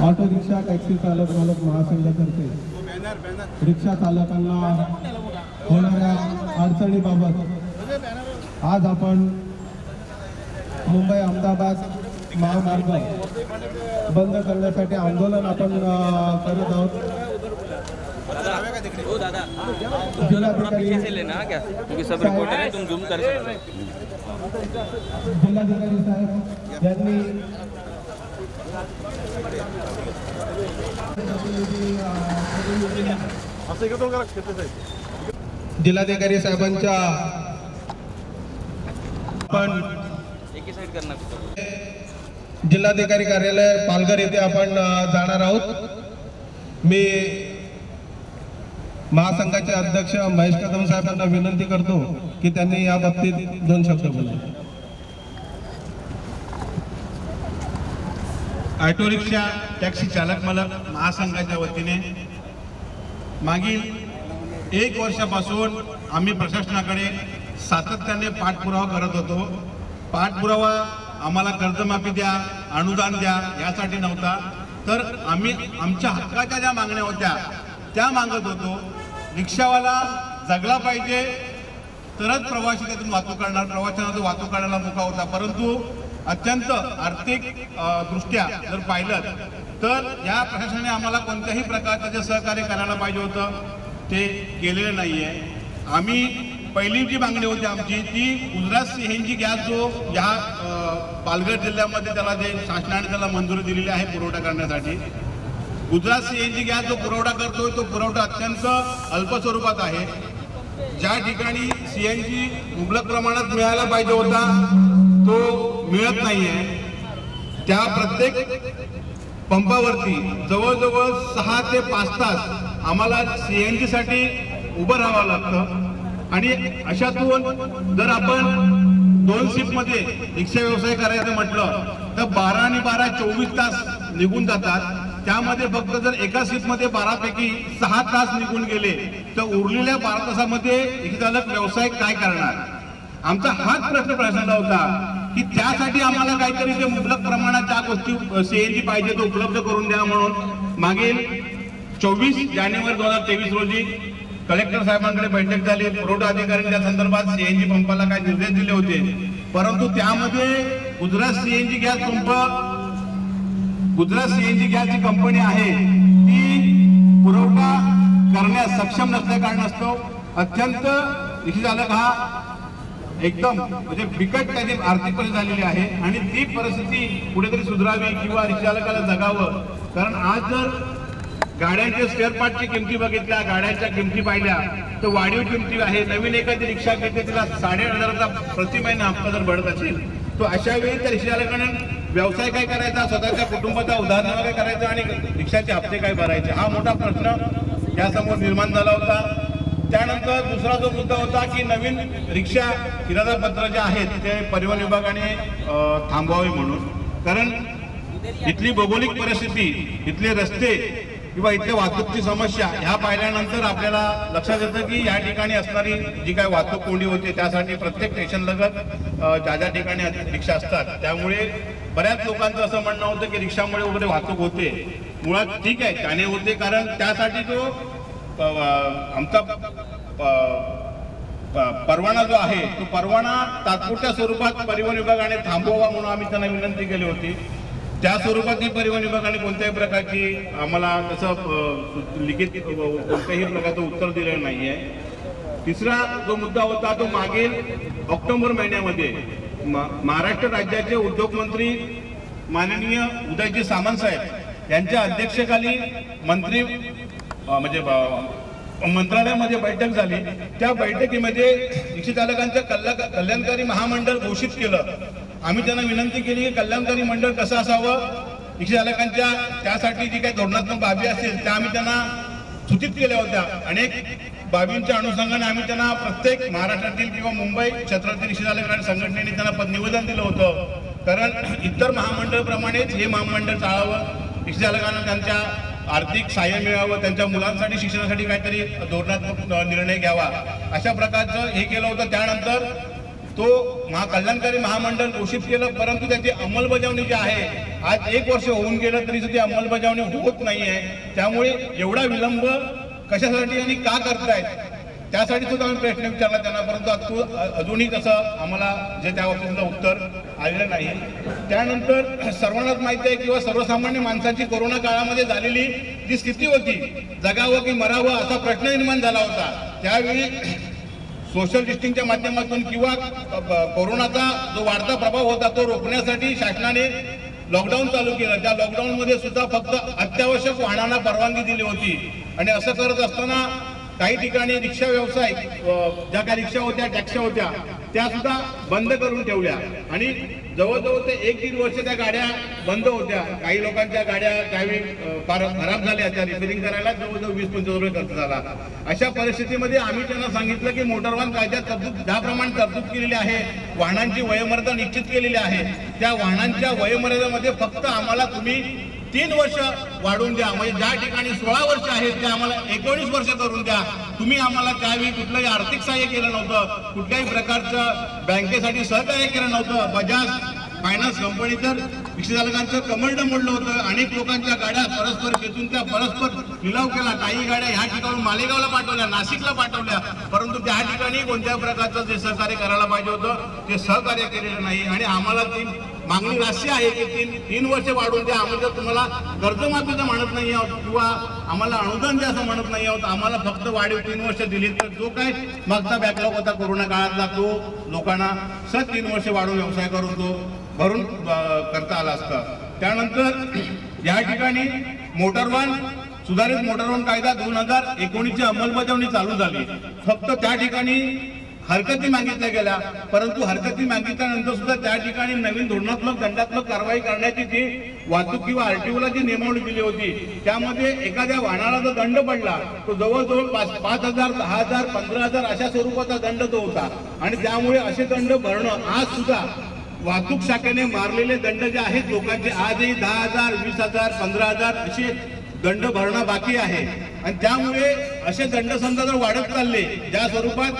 Auto rickshaw taxi चालक मालक महासंघातर्फे रिक्षा चालकांना होणाऱ्या अडचणीबाबत आज आपण मुंबई अहमदाबाद महामार्ग बंद करण्यासाठी आंदोलन आपण करत आहोत। जिल्हाधिकारी साहेब यांनी जिल्हाधिकारी साहेबांच्या आपण जिल्हाधिकारी कार्यालय पालघर येथे आपण जाणार आहोत। मी महासंघाचे अध्यक्ष महेश कदम साहेबांना विनंती करतो की त्यांनी या बाबतीत 2 शब्द बोलावे। ऑटो रिक्षा टॅक्सी चालक मालक महासंघाच्या वतीने मागील 1 वर्षापासून आम्ही प्रशासनाकडे सातत्याने पाठपुरावा करत होतो। पाठपुरावा आम्हाला कर्जमाफी द्या, अनुदान द्या यासाठी नव्हता, तर आम्ही आमच्या हक्काच्या ज्या मागण्या होत्या त्या मागत होतो। रिक्षावाला जगला पाहिजे तरच प्रवासी त्यातून वाहतूक करणार, प्रवाशांना वाहतूक करायला मोका होता। परंतु अत्यंत आर्थिक दृष्ट्या जर पाहिलं तर या प्रशासनाने आम्हाला कोणत्याही प्रकारचं जे सहकार्य करायला पाहिजे होतं ते केलेलं नाही आहे। आम्ही पहिली जी मागणी होती आमची ती गुजरात सीएनजी गॅस जो या पालघर जिल्ह्यामध्ये त्याला जे शासनाने त्याला मंजुरी दिलेली आहे पुरवठा करण्यासाठी, गुजरात सीएनजी गॅस जो पुरवठा करतोय तो पुरवठा अत्यंत अल्प स्वरूपात आहे। ज्या ठिकाणी सीएनजी मुबलक प्रमाणात मिळायला पाहिजे होता तो मिळत नाहीये। त्या प्रत्येक पंपावरती जवळजवळ 6 ते 5 तास आम्हाला सीएनजी साठी उभं राहावं लागतं आणि अशातून जर आपण 2 शिफ्टमध्ये रिक्षा व्यवसाय करायचं म्हटलं तर 12 आणि 12 24 तास निघून जातात। त्यामध्ये फक्त जर एका शिफ्टमध्ये 12 पैकी 6 तास निघून गेले तर उरलेल्या 12 तासामध्ये रिक्षा चालक व्यवसाय काय करणार? आमचा हाच प्रश्न प्रश्न होता की त्यासाठी आम्हाला काहीतरी ते मुबलक प्रमाणात त्या गोष्टी सीएनजी पाहिजे तो उपलब्ध करून द्या म्हणून मागील 24 जानेवारी 2023 रोजी कलेक्टर साहेबांकडे बैठक झाली। पुरवठा अधिकाऱ्यांच्या संदर्भात सीएनजी पंपाला काही निर्देश दिले होते, परंतु त्यामध्ये Gujarat CNG gas pump, Gujarat CNG gas जी कंपनी आहे ती पुरवठा करण्यास सक्षम नसल्या कारणास्तव अत्यंत रिक्षा चालक हा एकदम म्हणजे बिकट त्याची आर्थिक परिस्थिती झालेली आहे आणि ती परिस्थिती कुठेतरी सुधारावी किंवा रिक्षा चालकाला जगावं। कारण आज जर गाड्यांच्या स्पेअर पार्टची किमती बघितल्या, गाड्यांच्या किमती पाहिल्या तर वाढीव किमती आहे। नवीन एखादी रिक्षा घेते तिला 8,500चा प्रति महिना हप्ता जर भरत असेल तो अशा वेळी त्या रिक्षा चालकाने व्यवसाय काय करायचा, स्वतःच्या कुटुंबाचा उदाहरण काय करायचं आणि रिक्षाचे हप्ते काय भरायचे हा मोठा प्रश्न यासमोर निर्माण झाला होता। त्यानंतर दुसरा जो मुद्दा होता की नवीन रिक्षा किरायापत्र जे आहेत ते परिवहन विभागाने थांबवावे म्हणून, कारण इथली भौगोलिक परिस्थिती, इथले रस्ते किंवा इथल्या वाहतुकीची समस्या ह्या पाहिल्यानंतर आपल्याला लक्षात येतं की या ठिकाणी असणारी जी काही वाहतूक कोंडी होते त्यासाठी प्रत्येक स्टेशन लगत ज्या ठिकाणी रिक्षा असतात त्यामुळे बऱ्याच लोकांचं असं म्हणणं होतं की रिक्षामुळे वगैरे वाहतूक होते। मुळात ठीक आहे त्याने होते, कारण त्यासाठी जो आमचा परवाना जो आहे तो परवाना तात्पुरत्या स्वरूपात परिवहन विभागाने थांबवावा म्हणून आम्ही त्यांना विनंती केली होती। त्या स्वरूपातही परिवहन विभागाने कोणत्याही प्रकारची आम्हाला तसं लिखित कोणत्याही प्रकारचं उत्तर दिलेलं नाही आहे। तिसरा जो मुद्दा होता तो मागील ऑक्टोबर महिन्यामध्ये महाराष्ट्र राज्याचे उद्योगमंत्री माननीय उदयजी सामंत साहेब यांच्या अध्यक्षतेखाली मंत्री म्हणजे मंत्रालयामध्ये बैठक झाली। त्या बैठकीमध्ये रिक्षा चालकांचं कल्याणकारी महामंडळ घोषित केलं। आम्ही त्यांना विनंती केली की कल्याणकारी मंडळ कसं असावं, रिक्षा चालकांच्या त्यासाठी जी काही धोरणात्मक बाबी असतील त्या आम्ही त्यांना सूचित केल्या होत्या। अनेक बाबींच्या अनुषंगाने आम्ही त्यांना प्रत्येक महाराष्ट्रातील किंवा मुंबई क्षेत्रातील रिक्षा चालक संघटनेने त्यांना निवेदन दिलं होतं, कारण इतर महामंडळाप्रमाणेच हे महामंडळ चालावं, रिक्षा चालकांना त्यांच्या आर्थिक सहाय्य मिळावं, त्यांच्या मुलांसाठी शिक्षणासाठी काहीतरी धोरणात्मक निर्णय घ्यावा अशा प्रकारचं हे केलं होतं। त्यानंतर तो कल्याणकारी महामंडळ घोषित केलं, परंतु त्याची अंमलबजावणी जी आहे आज 1 वर्ष होऊन गेलं तरी ती अंमलबजावणी होत नाही आहे। त्यामुळे एवढा विलंब कशासाठी आणि का करतायत त्यासाठी सुद्धा आम्ही प्रश्न विचारला त्यांना, परंतु अजूनही तसं आम्हाला जे त्या बाबतीतलं उत्तर आलेलं नाही। त्यानंतर सर्वांनाच माहिती आहे किंवा सर्वसामान्य माणसाची कोरोना काळामध्ये झालेली जी स्थिती होती, जगावं की मरावं असा प्रश्न निर्माण झाला होता। त्यावेळी सोशल डिस्टन्सिंगच्या माध्यमातून किंवा कोरोनाचा जो वाढता प्रभाव होता तो रोखण्यासाठी शासनाने लॉकडाऊन चालू केलं, त्या लॉकडाऊनमध्ये सुद्धा फक्त अत्यावश्यक वाहनांना परवानगी दिली होती. आणि असं करत असताना काही ठिकाणी रिक्षा व्यवसाय, ज्या काही रिक्षा होत्या, टॅक्सी होत्या, त्या सुद्धा बंद करून ठेवल्या. आणि जवळजवळ ते 1-1.5 वर्ष त्या गाड्या बंद होत्या. काही लोकांच्या गाड्या त्यावेळी फार खराब झाल्या, त्या रिपेअरिंग करायला जवळजवळ 20-25 रुपये खर्च झाला. अशा परिस्थितीमध्ये आम्ही त्यांना सांगितलं की मोटार वाहन कायद्यात ज्याप्रमाणे तरतूद केलेली आहे, वाहनांची वयोमर्यादा निश्चित केलेली आहे, त्या वाहनांच्या वयोमर्यादेमध्ये फक्त आम्हाला तुम्ही 3 वर्ष वाढवून द्या. म्हणजे ज्या ठिकाणी 16 वर्ष आहेत ते आम्हाला 19 वर्ष करून द्या. तुम्ही आम्हाला त्यावेळी कुठलंही आर्थिक सहाय्य केलं नव्हतं, कुठल्याही प्रकारचं बँकेसाठी सहकार्य केलं नव्हतं. बजाज फायनान्स कंपनी तर रिक्षा चालकांचं कमंड मोडलं होतं. अनेक लोकांच्या गाड्या परस्पर खेचून त्या परस्पर लिलाव केला. काही गाड्या ह्या ठिकाणून मालेगावला पाठवल्या, नाशिकला पाठवल्या, परंतु त्या ठिकाणी कोणत्या प्रकारचं जे सहकार्य करायला पाहिजे होतं ते सहकार्य केलेलं नाही. आणि आम्हाला ती मागणी राशी आहे की 3 वर्ष वाढवून द्या. आम्ही जर तुम्हाला कर्जमाफीचं म्हणत नाही आहोत किंवा आम्हाला अनुदान द्या असं म्हणत नाही आहोत, आम्हाला फक्त वाढीव 3 वर्ष दिली तर जो काय मागचा बॅकलॉग होता कोरोना काळातला तो लोकांना 3 वर्ष वाढवून व्यवसाय करून तो भरून करता आला असता. त्यानंतर या ठिकाणी सुधारित मोटार वाहन कायदा 2019ची अंमलबजावणी चालू झाली. फक्त त्या ठिकाणी हरकती मागितल्या गेल्या, परंतु हरकती मागितल्यानंतर सुद्धा त्या ठिकाणी नवीन धोरणात्मक दंडात्मक कारवाई करण्याची जी वाहतूक किंवा आरटीओला जी नियमावली दिली होती, त्यामध्ये एखाद्या वाहनाला जो दंड पडला तो जवळजवळ 5,000, 10,000, 15,000 अशा स्वरूपाचा दंड तो होता. आणि त्यामुळे असे दंड भरणं आज सुद्धा वाहतूक शाखेने मारलेले दंड जे आहेत लोकांचे आजही 10,000, 20,000, 15,000 असे दंड भरणं बाकी आहे. आणि त्यामुळे असे दंड समजा जर वाढत चालले ज्या स्वरूपात,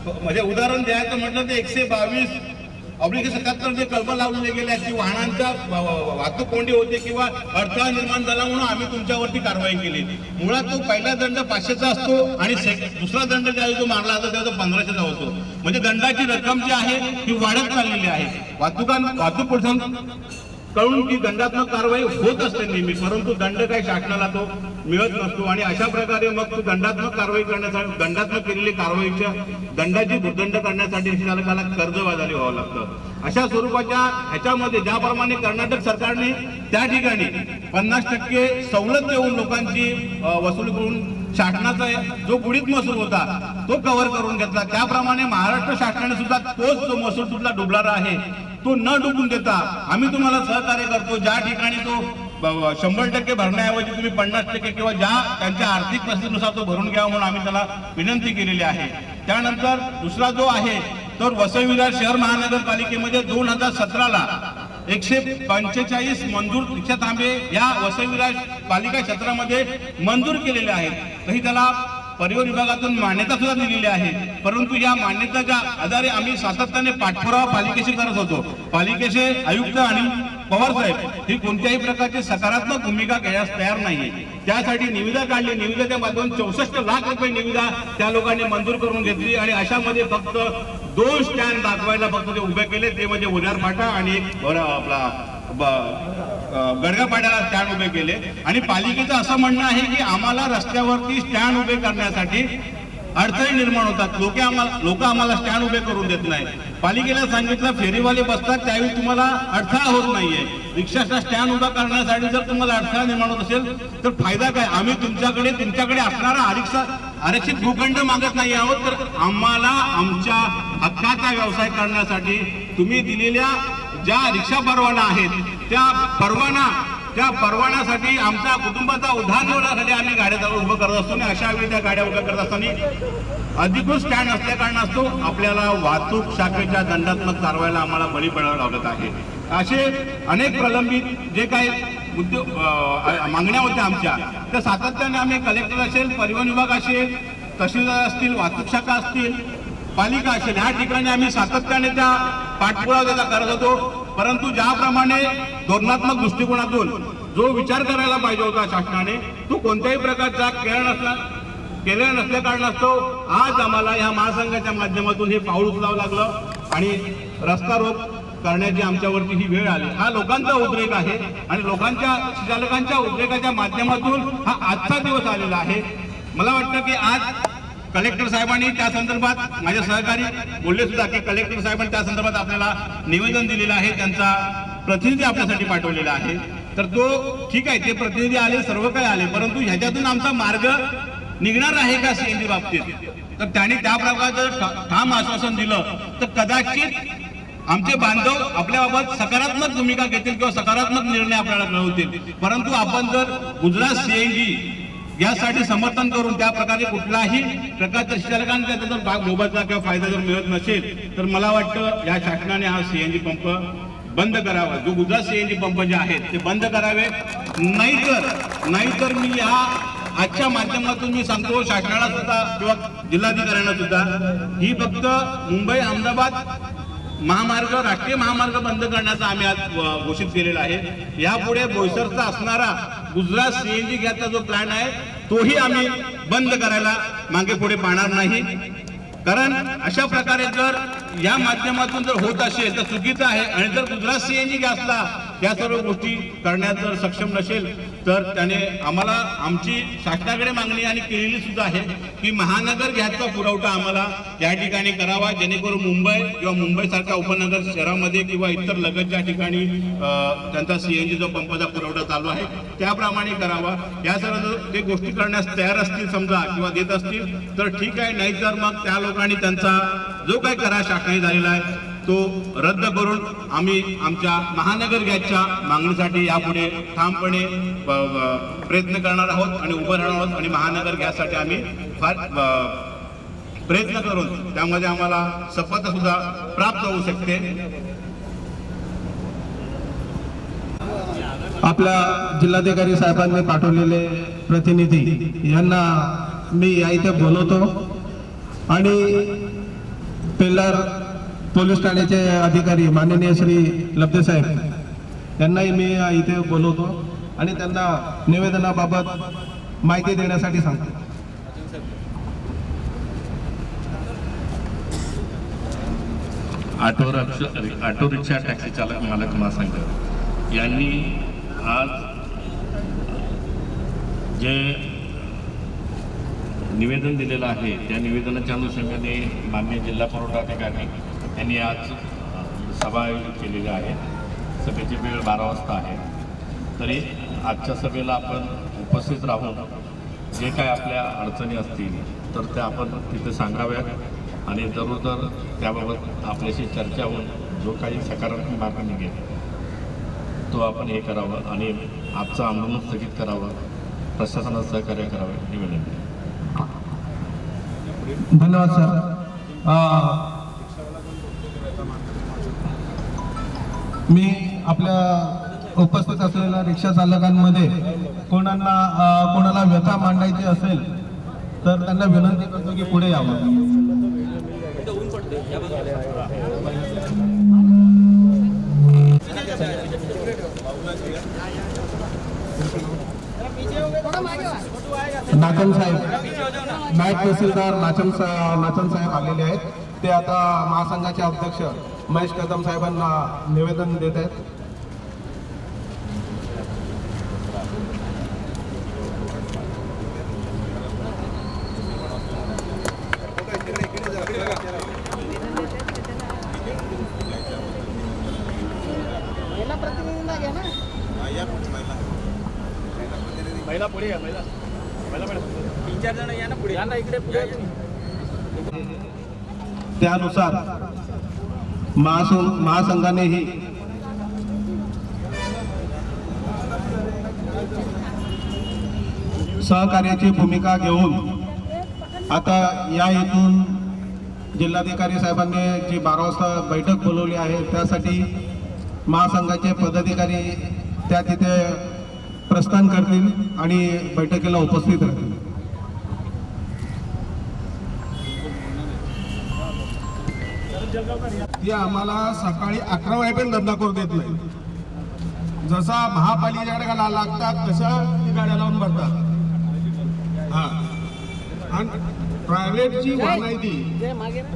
म्हणजे उदाहरण द्यायचं म्हटलं तर 122/77 जे कलम लावले गेले की वाहनांचा वाहतूक कोंडी होते किंवा अडथळा निर्माण झाला म्हणून आम्ही तुमच्यावरती कारवाई केली. मुळात तो पहिला दंड 500चा असतो आणि दुसरा दंड ज्यावेळी जो मारला जातो त्याचा 1500चा होतो. म्हणजे दंडाची रक्कम जी आहे ती वाढत चाललेली आहे. वाहतूक पोलिसांना कळून की दंडात्मक कारवाई होत असते नेहमी, परंतु दंड काही शासनाला तो मिळत नसतो. आणि अशा प्रकारे मग तो दंडात्मक कारवाई करण्यासाठी, दंडात्मक केलेली कारवाईच्या दंडाची भूर्दंड करण्यासाठी चालकाला कर्जबाजारी व्हावं लागतं. अशा स्वरूपाच्या ह्याच्यामध्ये ज्याप्रमाणे कर्नाटक सरकारने त्या ठिकाणी 50% सवलत देऊन लोकांची वसूल करून शासनाचा जो बुडीत महसूल होता तो कव्हर करून घेतला, त्याप्रमाणे महाराष्ट्र शासनाने सुद्धा तोच जो महसूल तुमचा डुबणारा आहे तो न डुबून देता आम्ही तुम्हाला सहकार्य करतो. ज्या ठिकाणी तो 100% भरण्याऐवजी तुम्ही 50% किंवा ज्या त्यांच्या आर्थिक परिस्थितीनुसार तो भरून घ्यावा म्हणून आम्ही त्याला विनंती केलेली आहे. त्यानंतर दुसरा जो आहे तर वसई विरार शहर महानगरपालिकेमध्ये 2017ला 145 मंजूर रिक्षा थांबे या वसई विरार पालिका क्षेत्रामध्ये मंजूर केलेले आहेत. तरी त्याला परिवहन विभागातून मान्यता सुद्धा दिलेली आहे, परंतु या मान्यतेच्या आधारे आम्ही सातत्याने पाठपुरावा पालिकेशी करत होतो. पालिकेचे आयुक्त आणि पवार साहेब ही कोणत्याही प्रकारची सकारात्मक भूमिका घेण्यास तयार नाहीये. त्यासाठी निविदा काढली, निविदेच्या माध्यमातून 64 लाख रुपये निविदा त्या लोकांनी मंजूर करून घेतली. आणि अशामध्ये फक्त 2 स्टँड दाखवायला फक्त ते उभे केले, ते म्हणजे उजाड फाटा आणि एक आपला गडगापाड्याला स्टँड उभे केले. आणि पालिकेचं असं म्हणणं आहे की आम्हाला रस्त्यावरती स्टँड उभे करण्यासाठी अडथळे निर्माण होतात, लोक आम्हाला स्टँड उभे करून देत नाही. पालिकेला सांगितलं फेरीवाले बसतात त्यावेळी तुम्हाला अडथळा होत नाहीये, रिक्षाचा स्टँड उभा करण्यासाठी जर तुम्हाला अडथळा निर्माण होत असेल तर फायदा काय? आम्ही तुमच्याकडे असणारा आरक्षित भूखंड मागत नाही आहोत, तर आम्हाला आमच्या हक्काचा व्यवसाय करण्यासाठी तुम्ही दिलेल्या ज्या रिक्षा परवाना आहेत त्या परवान्यासाठी आमच्या कुटुंबाचा उद्धारसाठी आम्ही गाड्या उभं करत असतो. आणि अशा वेळी त्या गाड्या उभ्या करत असताना अधिकृत स्टँड असल्या कारणास्तव आपल्याला वाहतूक शाखेच्या दंडात्मक कारवाईला आम्हाला बळी पडावं लागत आहे. असे अनेक प्रलंबित जे काही मागण्या होत्या आमच्या, त्या सातत्याने आम्ही कलेक्टर असेल, परिवहन विभाग असेल, तहसीलदार असतील, वाहतूक शाखा असतील, पालिका असेल, ह्या ठिकाणी आम्ही सातत्याने त्या पाठपुरावा करत होतो. परंतु ज्याप्रमाणे धोरणात्मक दृष्टिकोनातून जो विचार करायला पाहिजे होता शासनाने, तो कोणत्याही प्रकारचा केलेला नसल्या कारणास्तव आज आम्हाला या महासंघाच्या माध्यमातून हे पाऊल उचलावं लागलं आणि रस्ता रोक करण्याची आमच्यावरती ही वेळ आली. हा लोकांचा उद्रेक आहे आणि चालकांच्या उद्रेकाच्या माध्यमातून हा आजचा दिवस आलेला आहे. मला वाटतं की आज कलेक्टर साहेबांनी त्या संदर्भात, माझे सहकारी बोलले सुद्धा की कलेक्टर साहेबांनी त्या संदर्भात आपल्याला निवेदन दिलेलं आहे. त्यांचा प्रतिनिधी आपल्यासाठी पाठवलेला आहे. तर तो ठीक आहे, ते प्रतिनिधी आले, सर्व काही आले, परंतु ह्याच्यातून आमचा मार्ग निघणार आहे का सीएनजी बाबतीत? तर त्यांनी त्या प्रकारचं ठाम आश्वासन दिलं तर कदाचित आमचे बांधव आपल्याबाबत सकारात्मक भूमिका घेतील किंवा सकारात्मक निर्णय आपल्याला कळवतील. परंतु आपण जर गुजरात सीएनजी यासाठी समर्थन करून त्या प्रकारे कुठलाही प्रकारच्या चालकांना त्याचा जर मोबदला किंवा फायदा जर मिळत नसेल तर मला वाटतं या शासनाने हा सीएनजी पंप बंद करावा. जो गुजरात सीएनजी पंप जे आहेत ते बंद करावे. नाहीतर मी या आजच्या माध्यमातून मी सांगतो शासनाला सुद्धा किंवा जिल्हाधिकाऱ्यांना सुद्धा, ही फक्त मुंबई अहमदाबाद महामार्ग, राष्ट्रीय महामार्ग बंद करण्याचा आम्ही आज घोषित केलेला आहे. यापुढे बोईसरचा असणारा गुजरात सीएनजी घ्यायचा जो प्लॅन आहे तोही आम्ही बंद करायला मागे पुढे पाहणार नाही. कारण अशा प्रकारे जर या माध्यमातून जर होत असेल तर चुकीचं आहे. आणि जर गुजरात सीएनजी गॅसला या सर्व गोष्टी करण्यात जर सक्षम नसेल तर त्याने आम्हाला आमची शासनाकडे मागणी आणि केलेली सुद्धा आहे की महानगर गॅसचा पुरवठा आम्हाला या ठिकाणी करावा, जेणेकरून मुंबई किंवा मुंबईसारख्या उपनगर शहरामध्ये किंवा इतर लगतच्या ठिकाणी त्यांचा सीएनजी जो पंपाचा पुरवठा चालू आहे त्याप्रमाणे करावा. या सर्व ते गोष्टी करण्यास तयार असतील समजा किंवा देत असतील तर ठीक आहे, नाहीतर मग त्या लोकांनी त्यांचा जो काही करार शासनाने झालेला आहे तो रद्द करून आम्ही आमच्या महानगर गॅसच्या मागणीसाठी यापुढे ठामपणे प्रयत्न करणार आहोत आणि उभं राहणार आहोत. आणि महानगर गॅससाठी आम्ही फार प्रयत्न करून त्यामध्ये आम्हाला सफलता सुद्धा प्राप्त होऊ शकते. आपल्या जिल्हाधिकारी साहेबांनी पाठवलेले प्रतिनिधी यांना मी या इथे बोलवतो आणि पेल्लार पोलीस ठाण्याचे अधिकारी माननीय श्री लब्धे साहेब यांनाही मी इथे बोलवतो आणि त्यांना निवेदनाबाबत माहिती देण्यासाठी सांगतो. ऑटो रिक्षा टॅक्सी चालक मालक महासंघ यांनी आज जे निवेदन दिलेलं आहे त्या निवेदनाच्या अनुषंगाने माननीय जिल्हा पुरवठा अधिकारी यांनी आज सभा आयोजित केलेली आहे. सभेची वेळ 12 वाजता आहे. तरी आजच्या सभेला आपण उपस्थित राहून जे काय आपल्या अडचणी असतील तर त्या आपण तिथे सांगाव्यात आणि दररोज त्याबाबत आपल्याशी चर्चा होऊन जो काही सकारात्मक मार्ग निघेल तो आपण हे करावं आणि आजचं आंदोलन स्थगित करावं, प्रशासनाचं सहकार्य करावं ही विनंती. धन्यवाद सर. मी आपल्या उपस्थित असलेल्या रिक्षा चालकांमध्ये कोणाला व्यथा मांडायची असेल तर त्यांना विनंती करतो की पुढे यावं. नाचन साहेब, नायब तहसीलदार नाचन साहेब आलेले आहेत. ते आता महासंघाचे अध्यक्ष महेश कदम साहेबांना निवेदन देत आहेत. महिला पुढे या, महिला 3-4 जण या ना पुढे, या ना इकडे पुढे. त्यानुसार महासंघानेही सहकार्याची भूमिका घेऊन आता या इथून जिल्हाधिकारी साहेबांनी जी 12 वाजता बैठक बोलवली आहे त्यासाठी महासंघाचे पदाधिकारी त्या तिथे प्रस्थान करतील आणि बैठकीला उपस्थित राहतील. ती आम्हाला सकाळी 11 वाजेपर्यंत धंदा करू देत नाही. जसा महापालिकेकडे लागतात तसं ती गाड्या लावून भरतात. हा, आणि प्रायव्हेटची वाहन आहे ती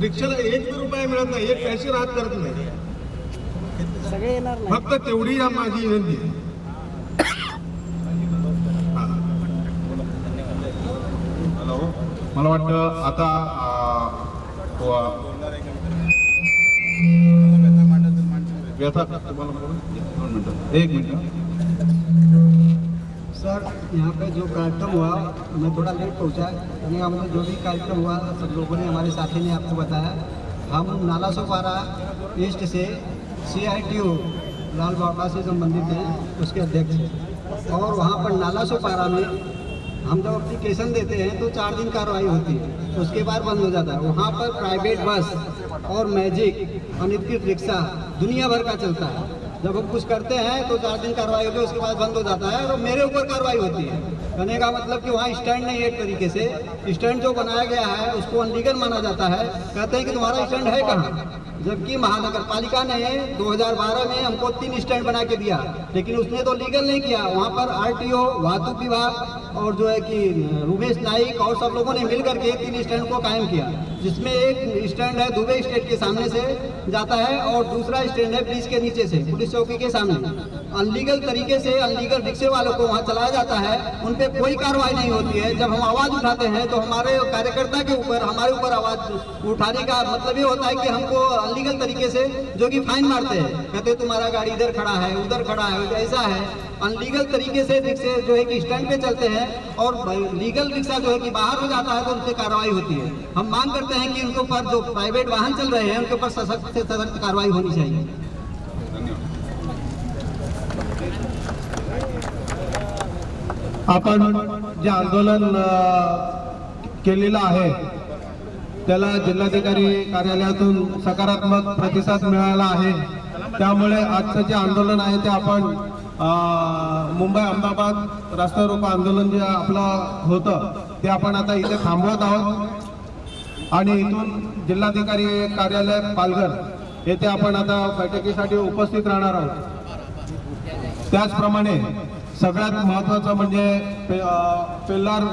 रिक्षाला 1 रुपया मिळत नाही, एक पैसे राहत करत नाही. फक्त तेवढी माझी विनंती आहे. मला वाटतं आता व्यथा तुम्हाला बोलून 2 मिनिटं 1 मिनिट. सर, यहाँ पे जो कार्यक्रम हुआ मैं थोड़ा लेट पहुँचा, यानी हमने जो भी कार्यक्रम हुआ सब लोगों ने, हमारे साथी ने आपको बताया. हम नाला सोपारा ईस्ट से CITO लाल बाबा से संबंधित हैं, उसके अध्यक्ष हैं. और वहाँ पर नाला सोपारा में हम जब एप्लीकेशन देते हैं तो 4 दिन कार्रवाई होती है, उसके बाद बंद हो जाता है. वहाँ पर प्राइवेट बस और मैजिक अनियंत्रित रिक्शा दुनिया भर का चलता है. जब हम कुछ करते हैं तो 4 दिन कार्रवाई होती है, उसके बाद बंद हो जाता है और मेरे ऊपर कार्रवाई होती है. कहने का मतलब कि वहाँ स्टैंड नहीं है. एक तरीके से स्टैंड जो बनाया गया है उसको अनलीगल माना जाता है. कहते हैं कि तुम्हारा स्टैंड है कहाँ, जबकि महानगर पालिका ने 2012 में हमको 3 स्टैंड बना के दिया, लेकिन उसने तो लीगल नहीं किया. वहाँ पर RTO, वाहतूक विभाग और जो है कि रुमेश नाइक और सब लोगों ने मिल करके 3 स्टैंड को कायम किया, जिसमें एक स्टैंड है दुबई स्टेट के सामने से जाता है और दूसरा स्टैंड है ब्रिज के नीचे से पुलिस चौकी के सामने. अनलीगल तरीके से अनलीगल रिक्शे वालों को वहाँ चलाया जाता है, उन पे कोई कार्रवाई नहीं होती है. जब हम आवाज़ उठाते हैं तो हमारे कार्यकर्ता के ऊपर, हमारे ऊपर आवाज़ उठाने का मतलब ये होता है कि हमको अनलीगल तरीके से जो कि फाइन मारते हैं. कहते हैं तुम्हारा गाड़ी इधर खड़ा है, उधर खड़ा है, ऐसा है. अनलीगल तरीके से रिक्शे जो है कि स्टैंड पे चलते हैं और लीगल रिक्शा जो है कि बाहर हो जाता है तो उन पर कार्रवाई होती है. हम मांग करते हैं कि उनके ऊपर जो प्राइवेट वाहन चल रहे हैं उनके ऊपर सख्त से सख्त कार्रवाई होनी चाहिए. आपण जे आंदोलन केलेलं आहे त्याला जिल्हाधिकारी कार्यालयातून सकारात्मक प्रतिसाद मिळाला आहे. त्यामुळे आजचं जे आंदोलन आहे ते आपण मुंबई अहमदाबाद रस्ता रोको आंदोलन जे आपलं होतं ते आपण आता इथे थांबवत आहोत आणि इथून जिल्हाधिकारी कार्यालय पालघर येथे आपण आता बैठकीसाठी उपस्थित राहणार आहोत. त्याचप्रमाणे सगळ्यात महत्त्वाचं म्हणजे पेल्लार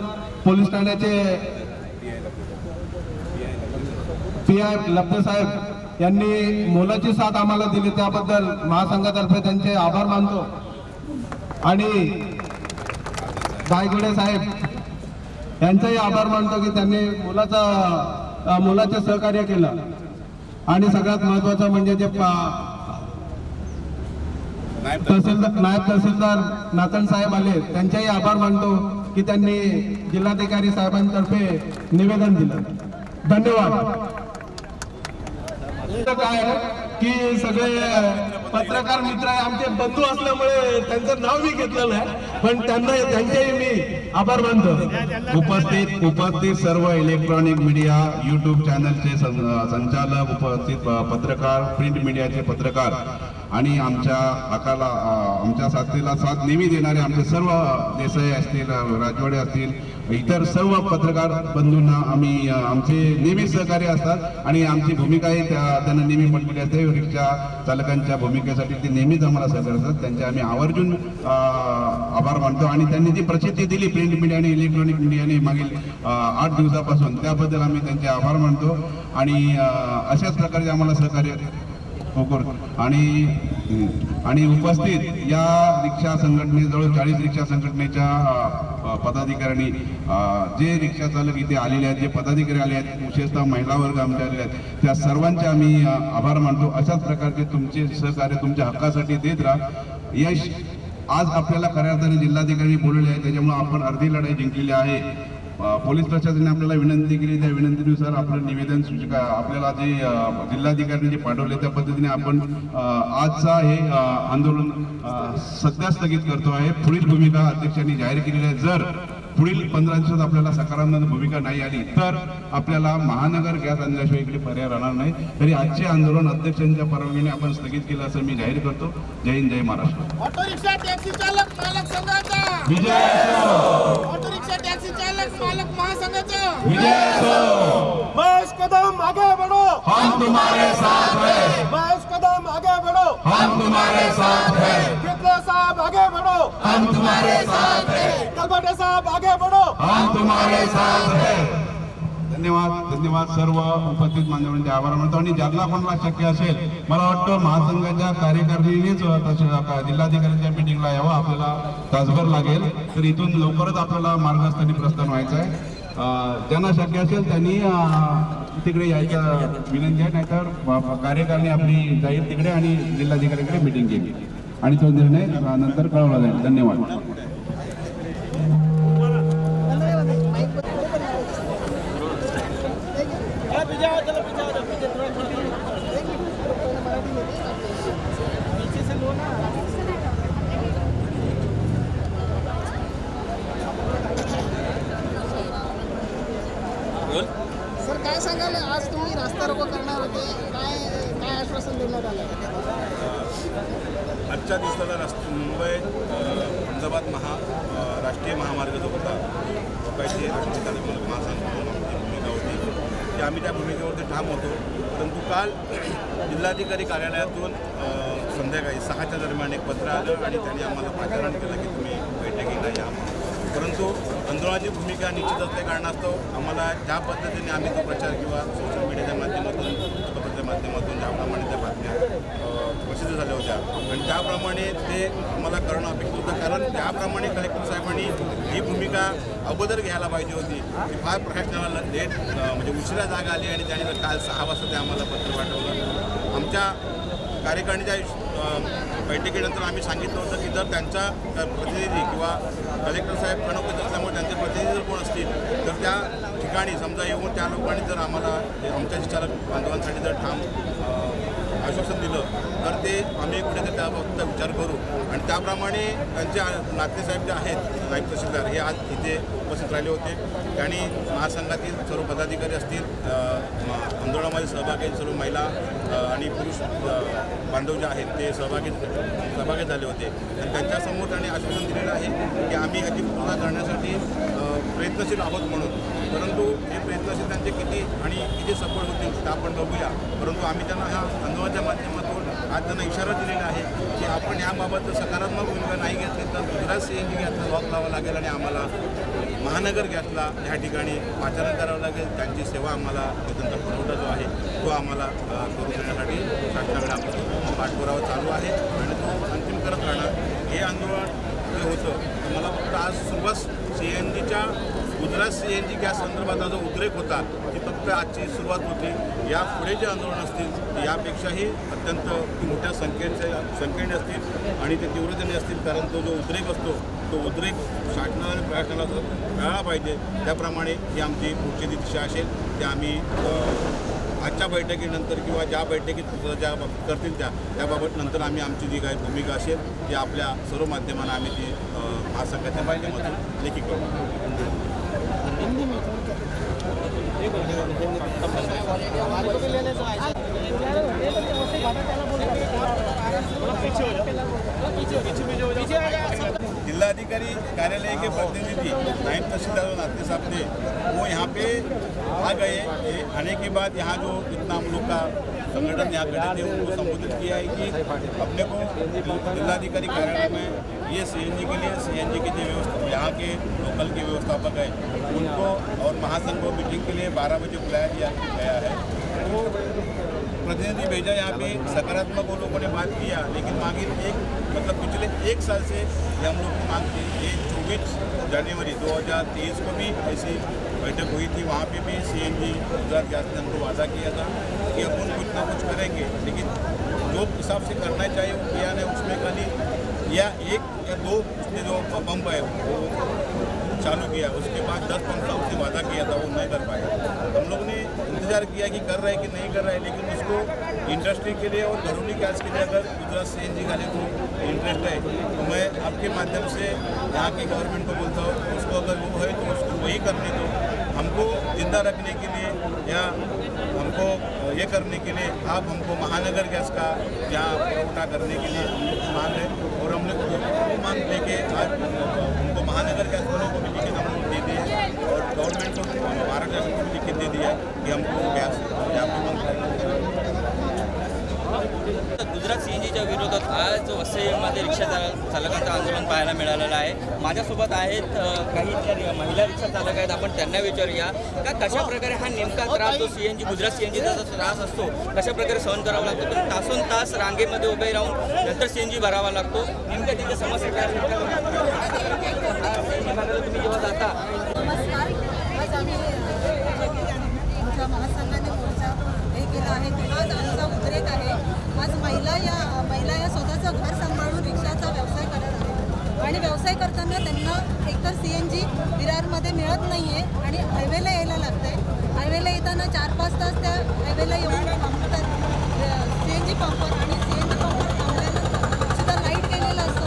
पोलीस ठाण्याचे PI लब्धे साहेब यांनी मोलाची साथ आम्हाला दिली, त्याबद्दल महासंघातर्फे त्यांचे आभार मानतो. आणि गायगुडे साहेब यांचाही आभार मानतो की त्यांनी मोलाचे सहकार्य केलं. आणि सगळ्यात महत्त्वाचं म्हणजे जे नायब तहसीलदार नातन साहेब आले त्यांचाही आभार मानतो की त्यांनी जिल्हाधिकारी साहेबांतर्फे निवेदन दिलं. धन्यवाद. काय की सगळे पत्रकार मित्र आमचे बंधू असल्यामुळे त्यांचं नाव मी घेतलं नाही, पण त्यांच्याही मी आभार मानतो. उपस्थित सर्व इलेक्ट्रॉनिक मीडिया, YouTube चॅनलचे संचालक, उपस्थित पत्रकार, प्रिंट मीडियाचे पत्रकार आणि आमच्या साथीला साथ नेहमी देणारे आमचे सर्व देसाई असतील, राजवाडे असतील, इतर सर्व पत्रकार बंधूंना आम्ही आमचे नेहमी सहकार्य असतात आणि आमची भूमिकाही त्यांना नेहमी पटलेली असते. रिक्षा चालकांच्या भूमिकेसाठी ते नेहमीच आम्हाला सहकार्य असतात. त्यांचे आम्ही आवर्जून आभार मानतो आणि त्यांनी जी प्रसिद्धी दिली प्रिंट मीडिया आणि इलेक्ट्रॉनिक मीडियाने मागील 8 दिवसापासून, त्याबद्दल आम्ही त्यांचे आभार मानतो. आणि अशाच प्रकारे आम्हाला सहकार्य आणि उपस्थित या रिक्षा संघटनेजवळ 40 रिक्षा संघटनेच्या पदाधिकाऱ्यांनी जे रिक्षा चालक इथे आलेले आहेत, जे पदाधिकारी आले आहेत, विशेषतः महिला वर्ग आमचे आलेले आहेत, त्या सर्वांचे आम्ही आभार मानतो. अशाच प्रकारचे तुमचे सहकार्य तुमच्या हक्कासाठी देत राहा. यश आज आपल्याला खऱ्या अर्थाने जिल्हाधिकारी बोलवले आहे, त्याच्यामुळे आपण अर्धी लढाई जिंकलेली आहे. पोलीस प्रशासनाने आपल्याला विनंती केली, त्या विनंतीनुसार आपलं निवेदन सूचिका आपल्याला जे जिल्हाधिकाऱ्यांनी जे पाठवले त्या पद्धतीने आपण आजचा हे आंदोलन सध्या स्थगित करतो आहे. पुढील भूमिका अध्यक्षांनी जाहीर केलेली आहे. जर पुढील 15 दिवसात आपल्याला सकारात्मक भूमिका नाही आली तर आपल्याला महानगर गॅस आणल्याशिवाय इकडे पर्याय राहणार नाही. तरी आजचे आंदोलन अध्यक्षांच्या परवानगीने आपण स्थगित केलं असं मी जाहीर करतो. जय हिंद, जय महाराष्ट्र. ऑटो रिक्षा टॅक्सी चालक मालक संघाचा विजय असो. ऑटो रिक्षा टॅक्सी चालक मालक महासंघाचा विजय असो. बस कदम आगे बढ़ो, हम तुम्हारे साथ हैं. बस कदम आगे बढ़ो, हम तुम्हारे साथ हैं. कितने साहब आगे बढ़ो, हम तुम्हारे साथ हैं. कलबटे साहब आगे बढ़ो, हम तुम्हारे साथ हैं. धन्यवाद सर्व उपस्थित मान्यवरांचे आभार मानतो. आणि ज्यांना कोणाला शक्य असेल, मला वाटतं महासंघाच्या कार्यकारिणीनेच जिल्हाधिकाऱ्यांच्या मिटिंगला यावं. आपल्याला तासभर लागेल, तर इथून लवकरच आपल्याला मार्गस्थानी प्रस्थान व्हायचं आहे. ज्यांना शक्य असेल त्यांनी तिकडे यायचं विनंती आहे, नाहीतर कार्यकारिणी आपली जाईल तिकडे आणि जिल्हाधिकाऱ्यांकडे मिटिंग केली आणि तो निर्णय नंतर कळवला जाईल. धन्यवाद. सर काय सांगाल, आज तुम्ही रास्ता रोको करणार होते, काय काय आश्वासन देण्यात आलं? आजच्या दिवसाला मुंबई अहमदाबाद राष्ट्रीय महामार्ग जो होता लोकांची भूमिका होती की आम्ही त्या भूमिकेवरती ठाम होतो. परंतु काल जिल्हाधिकारी कार्यालयातून संध्याकाळी 6च्या दरम्यान एक पत्र आलं आणि त्यांनी आम्हाला पाचारण केलं की तुम्ही बैठकीला या. परंतु आंदोलनाची भूमिका निश्चित असल्या कारणास्तव आम्हाला ज्या पद्धतीने आम्ही तो प्रचार किंवा सोशल मीडियाच्या माध्यमातून वृत्तपत्राच्या माध्यमातून ज्याप्रमाणे त्या बातम्या प्रसिद्ध झाल्या होत्या आणि त्याप्रमाणे ते आम्हाला करणं अपेक्षित होतं. कारण त्याप्रमाणे कलेक्टर साहेबांनी ही भूमिका अगोदर घ्यायला पाहिजे होती. ती फार प्रशासनाला लेट म्हणजे उशिरा जाग आली आणि त्याने जर काल 6 वाजता ते आम्हाला पत्र पाठवलं. आमच्या कार्यकारिणीच्या बैठकीनंतर आम्ही सांगितलं होतं की जर त्यांचा प्रतिनिधी किंवा कलेक्टर साहेब प्रणवत असल्यामुळे त्यांचे प्रतिनिधी जर कोण असतील तर त्या ठिकाणी समजा येऊन त्या लोकांनी जर आम्हाला आमच्या चालक आंदोलनासाठी जर ठाम आश्वासन दिलं तर ते आम्ही कुठेतरी त्याबाबतचा विचार करू आणि त्याप्रमाणे त्यांचे नातेसाहेब जे आहेत नायब तहसीलदार हे आज इथे उपस्थित राहिले होते. त्यांनी महासंघातील सर्व पदाधिकारी असतील, आंदोलनामध्ये सहभागी सर्व महिला आणि पुरुष बांधव जे आहेत ते सहभागी झाले होते आणि त्यांच्यासमोर त्यांनी आश्वासन दिलेलं आहे की आम्ही ह्याची पूर्तता करण्यासाठी प्रयत्नशील आहोत म्हणून. परंतु हे प्रयत्नशील त्यांचे किती आणि किती सफळ होतील ते आपण बघूया. परंतु आम्ही त्यांना ह्या आंदोलनाच्या माध्यमातून आज त्यांना इशारा दिलेला आहे की आपण ह्याबाबत सकारात्मक भूमिका नाही घेतली तर गुजरात CNG गॅसला लॉक लावावा लागेल आणि आम्हाला महानगर गॅसला ह्या ठिकाणी पाचारण करावं लागेल. त्यांची सेवा आम्हाला त्यांचा पुरवठा जो आहे तो आम्हाला करून देण्यासाठी शासनाकडे आपला पाठपुरावा चालू आहे आणि तो अंतिम करत राहणार. हे आंदोलन जे होतं मला फक्त आज सुरुवात CNGच्या गुजरात CNG गॅस संदर्भातला जो उद्रेक होता ती फक्त आजची सुरुवात होती. या पुढे जे आंदोलन असतील यापेक्षाही अत्यंत मोठ्या संख्येने असतील आणि ते तीव्रतेने असतील. कारण तो जो उद्रेक असतो तो उद्रेक शासनाला आणि प्रशासनाला मिळाला पाहिजे. त्याप्रमाणे ही आमची पुढची दिशा असेल ते आम्ही आजच्या बैठकीनंतर किंवा ज्या बैठकीत ज्या करतील त्याबाबत नंतर आम्ही आमची जी काही भूमिका असेल ती आपल्या सर्व माध्यमांना आम्ही ती महासंघाच्या माध्यमातून लेखी करू. जिलाधिकारी कार्यालय के प्रतिनिधि नायब तहसीलदार और नाते साहब थे वो यहाँ पे आ गए. आने के बाद यहाँ जो इतना हम लोग का संगठन यहाँ खड़े थे उनको संबोधित किया है कि अपने को जिलाधिकारी कार्यालय में ये CNG के लिए CNG के जो व्यवस्था यहाँ के लोकल के व्यवस्थापक है उनको और महासंघ को मीटिंग के लिए 12 बजे बुलाया गया है. तो प्रतिनिधि भेजा यहाँ पे सकारात्मक वो लोगों ने बात किया लेकिन मांगी पिछले 1 साल से ये हम लोग की मांग थी. ये 24 जनवरी 2023 को भी ऐसी बैठक हुई थी. वहाँ पे भी CNG गुजरात गैस ने हमको वादा किया था कि अपन कुछ ना कुछ करेंगे लेकिन जो हिसाब से करना चाहिए वो किया नहीं. उसमें खाली या 1 या 2 उसने जो पंप है वो चालू किया. उसके बाद 10 पंप का उसने वादा किया था वो नहीं कर पाया. हम लोग ने इंतजार किया कि कर रहे हैं कि नहीं कर रहे हैं लेकिन उसको इंडस्ट्री के लिए और घरेलू गैस के लिए अगर गुजरात CNG वाले को इंटरेस्ट है तो मैं आपके माध्यम से यहाँ की गवर्नमेंट को बोलता हूँ उसको अगर वो है तो उसको वही करने दो. हमको जिंदा रखने के लिए या हमको ये करने के लिए आप हमको महानगर गैस का यहाँ पुरवठा करने के लिए हम लोग मांग है और हम लोग वो मांग लेके आज हमको महानगर गैस वालों को भी लिखित हम लोग दे दिए और गवर्नमेंट को महाराष्ट्र शासन को भी लिखित दे दिया कि हमको गैस यहाँ पर मांग गुजरात CNGच्या विरोधात आज वसईमध्ये रिक्षा चालकांचं आंदोलन पाहायला मिळालेलं आहे. माझ्यासोबत आहेत काही महिला रिक्षा चालक आहेत. आपण त्यांना विचारूया का कशा प्रकारे हा नेमका त्रास जो CNG गुजरात CNGचा जो त्रास असतो कशा प्रकारे सहन करावा लागतो. पण तासोन तास रांगेमध्ये उभे राहून नंतर CNG भरावा लागतो. नेमक्या तिथे समस्या काय तुम्ही जेव्हा जाता नमस्कार. आज आम्ही आमच्या महासंघाने करताना त्यांना एकतर CNG विरारमध्ये मिळत नाही आहे आणि हायवेला यायला लागतं आहे. हायवेला येताना 4-5 तास त्या हायवेला येऊन थांबतात CNG पंपवर आणि CNG पंपवर थांबल्यानंतर सुद्धा लाईट गेलेला असतो.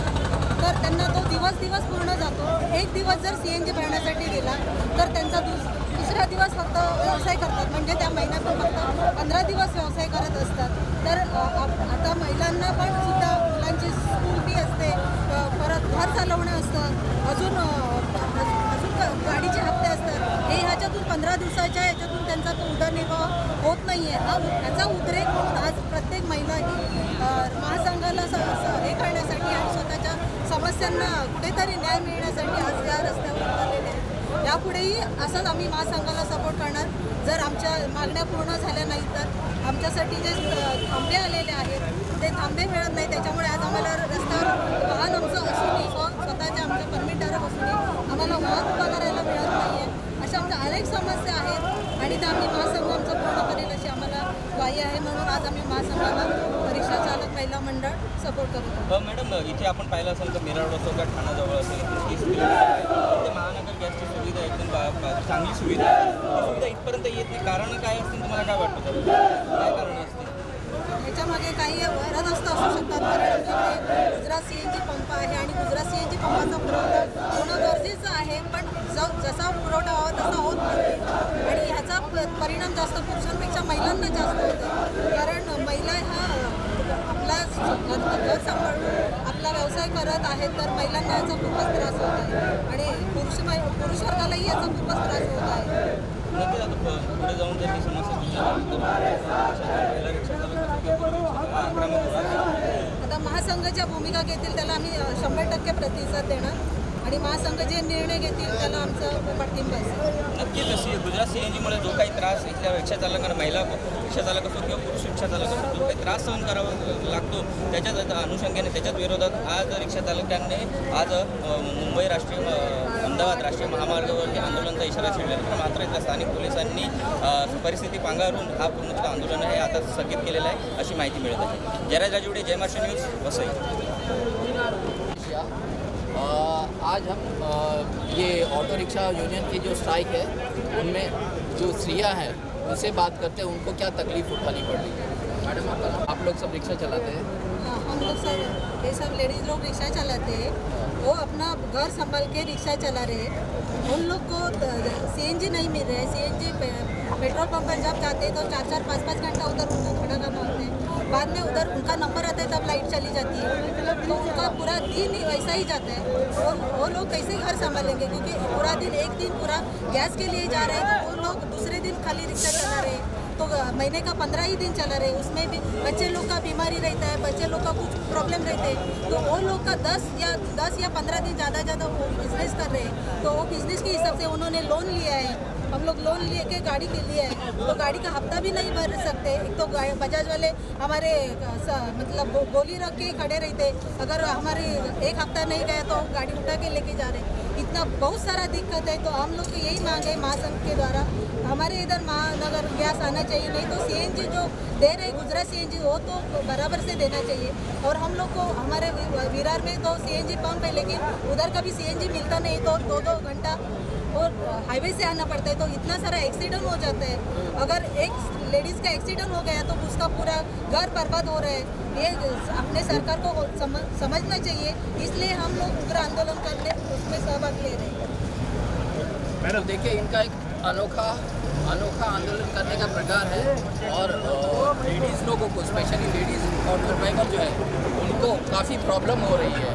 तर त्यांना तो दिवस पूर्ण जातो. एक दिवस जर CNG भरण्यासाठी गेला तर त्यांचा दुसरा दिवस फक्त व्यवसाय करतात, म्हणजे त्या महिन्यातून फक्त 15 दिवस व्यवसाय करत असतात. तर आता महिलांना पण सुद्धा मुलांची स्कूल फी असते, परत घर चालवणं असतं, अजून गाडीचे हप्ते असतात. हे ह्याच्यातून 15 दिवसाच्या ह्याच्यातून त्यांचा तो उदरनिर्वाह होत नाही आहे. ह्याचा उद्रेक होऊन आज प्रत्येक महिला ही महासंघाला हे करण्यासाठी आणि स्वतःच्या समस्यांना कुठेतरी न्याय मिळण्यासाठी आज या रस्त्यावर उतरलेले आहेत. यापुढेही असंच आम्ही महासंघाला सपोर्ट करणार. जर आमच्या मागण्या पूर्ण झाल्या नाहीत तर आमच्यासाठी जे थांबे आलेले आहेत ते थांबे मिळत नाही. त्याच्यामुळे आज आम्हाला रस्त्यावर वाहन आमचं असूनही स्वतःच्या आमच्या परमिटदारात असूनही आम्हाला वाहन उभा करायला मिळत नाही आहे. अशा आमच्या अनेक समस्या आहेत आणि त्या आम्ही महासंघ आमचं पूर्ण करेल अशी आम्हाला ग्वाही आहे. म्हणून आज आम्ही महासंघाला रिक्षा चालक महिला मंडळ सपोर्ट करतो. मॅडम, इथे आपण पाहिलं असेल तर मिराड असो का ठाण्याजवळ असेल 30 किलोमीटर आहे. इथे महानगर गॅसची सुविधा एकदम चांगली सुविधा आहे. ही सुविधा इथपर्यंत येत नाही. कारण काय असतील तुम्हाला काय वाटतं? काय कारण असतील? ह्याच्यामागे काही वरदहस्त असू शकतात. कारण आमच्याकडे गुजरात CNG पंप आहे आणि गुजरात CNG पंपाचा पुरवठा होणं गरजेचं आहे, पण जसा पुरवठा व्हावा तसा होत नाही आणि ह्याचा परिणाम जास्त पुरुषांपेक्षा महिलांना जास्त होतो. कारण महिला ह्या आपला घर सांभाळून आपला व्यवसाय करत आहेत, तर महिलांना याचा खूपच त्रास होत आहे आणि पुरुष वर्गालाही याचा खूपच त्रास होत आहे. नक्कीच आता पुढे जाऊन जर ही समस्या महिला रिक्षा आता महासंघाच्या भूमिका घेतील त्याला आम्ही 100% प्रतिसाद देणार आणि महासंघ जे निर्णय घेतील त्याला आमचा पाठिंबा असेल. नक्कीच अशी गुजरात CNGमुळे जो काही त्रास इथल्या रिक्षा चालकांना, महिला रिक्षा चालक असो किंवा पुरुष रिक्षा चालक असो, जो काही त्रास सहन करावा लागतो त्याच्याच अनुषंगाने त्याच्याच विरोधात आज रिक्षा चालकांनी आज मुंबई अहमदाबाद राष्ट्रीय महामार्गावर हे आंदोलनाचा इशारा छेडला. मात्र इथल्या स्थानिक पोलिसांनी परिस्थिती पांघरून हा पूर्णतः आंदोलन हे आता स्थगित केलेलं आहे अशी माहिती मिळत आहे. जयराज राजवडे, जय महाराष्ट्र न्यूज, वसई. आज हम ये ऑटो रिक्शा यूनियन की जो स्ट्राइक है उनमें जो स्त्रियां हैं उनसे बात करते हैं, उनको क्या तकलीफ उठानी पड़ रही है। मैडम, आप लोग सब रिक्शा चलाते हैं? हम लोग सब ये सब लेडीज़ लोग रिक्शा चलाते हैं, वो अपना घर संभाल के रिक्शा चला रहे हैं. उन लोग को CNG नहीं मिल रहा है. CNG पेट्रोल पंप पर जब जाते हैं तो 4-4, 5-5 घंटा उधर उनको खड़ा करना होता है. बाद में उधर उनका नंबर आता है तब लाइट चली जाती है, तो उनका पूरा दिन ही वैसा ही जाता है. और वो लोग कैसे घर संभालेंगे, क्योंकि पूरा दिन एक दिन पूरा गैस के लिए जा रहे हैं, तो वो लोग दूसरे दिन खाली रिक्शा चला रहे हैं. तो महीने का 15 ही दिन चला रहे, उसमें भी बच्चे लोग का बीमारी रहता है, बच्चे लोग का कुछ प्रॉब्लम रहते हैं, तो वो लोग का 10 या 15 दिन ज़्यादा वो बिजनेस कर रहे हैं. तो वो बिजनेस के हिसाब से उन्होंने लोन लिया है. हम लोग लोन लेके गाड़ी के लिए है, तो गाड़ी का हफ्ता भी नहीं भर सकते. एक तो बजाज वाले हमारे मतलब गोली रख के खड़े रहते, अगर हमारे एक हफ्ता नहीं गया तो गाड़ी उठा के लेके जा रहे. इतना बहुत सारा दिक्कत है. तो हम लोग की यही मांग है महासंघ के द्वारा, हमारे इधर महानगर गैस आना चाहिए. नहीं तो CNG जो दे रहे गुजरात CNG वो तो बराबर से देना चाहिए. और हम लोग को हमारे विरार में तो CNG पंप है, लेकिन उधर कभी CNG मिलता नहीं, तो 2-2 घंटा और हाईवे से आना पड़ता है. तो इतना सारा एक्सीडेंट हो जाता है. अगर एक लेडीज़ का एक्सीडेंट हो गया तो उसका पूरा घर बर्बाद हो रहा है. ये अपने सरकार को समझना चाहिए. इसलिए हम लोग उग्र आंदोलन करने उसमें सहभाग ले रहे हैं. मैडम, देखिए इनका एक अनोखा आंदोलन करने का प्रकार है और लेडीज़ लोगों को, स्पेशली लेडीज़ ऑटो ड्राइवर जो है उनको काफ़ी प्रॉब्लम हो रही है.